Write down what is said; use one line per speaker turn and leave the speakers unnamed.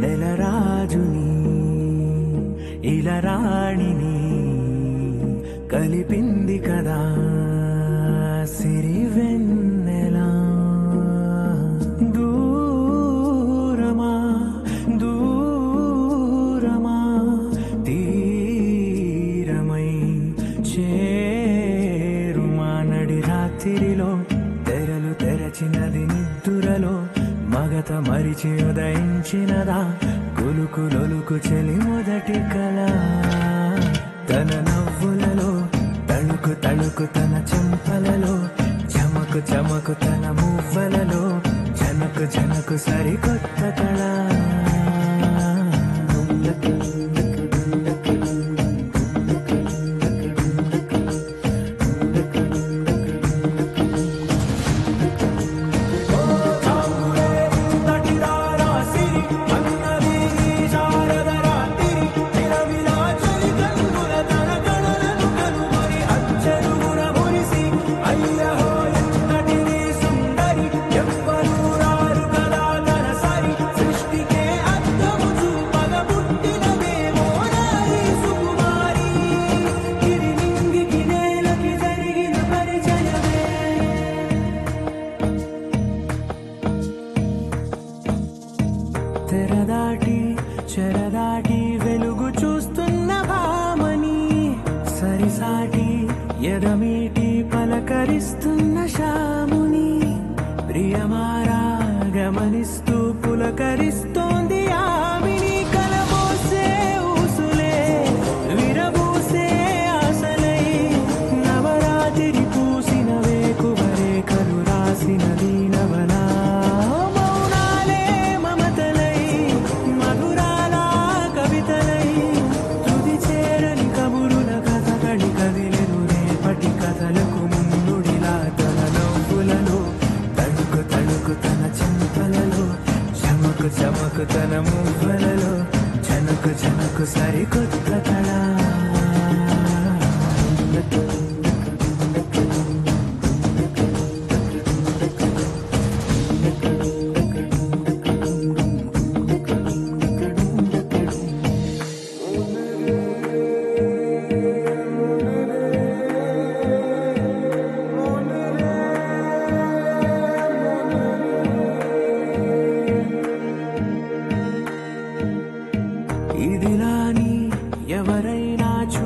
నెలరాజుని ఇలరాణిని కలిపింది కదా సిరివెన్నెలా. దూరమా దూరమా తీరమై చేరుమా నడి రాత్రిలో తెరలు తెరచినది నిద్దురలో మగత మరిచి ఉదయించినదా కులుకులొలుకు చెలి మొదటి కళ. తన నవ్వులలో తళుకు తళుకు తన చెంపలలో చమకు చమకు తన మువ్వలలో జనకు జనకు సరికొత్త కళ. తెరదాటి చెరదాటి వెలుగు చూస్తున్న భామని సరిసాటి ఎదమీటి పలకరిస్తున్న శాముని ప్రియమారా గమనిస్తూ పులకరిస్తోంది ఆవిని. కలబోసే ఊసులే విరబూసే ఆశలై నవరాత్రి పూసిన వేకువరే కలు రాసిన దీనవనా. కథలకు ముందుడిలా తన నవ్వులలో తడుకు తడుకు తన చెంపలలో చమకు చమకు తన మువ్వలలో జనకు జనకు సరికొత్త కళ. ఇదిలాని ఎవరైనా చూ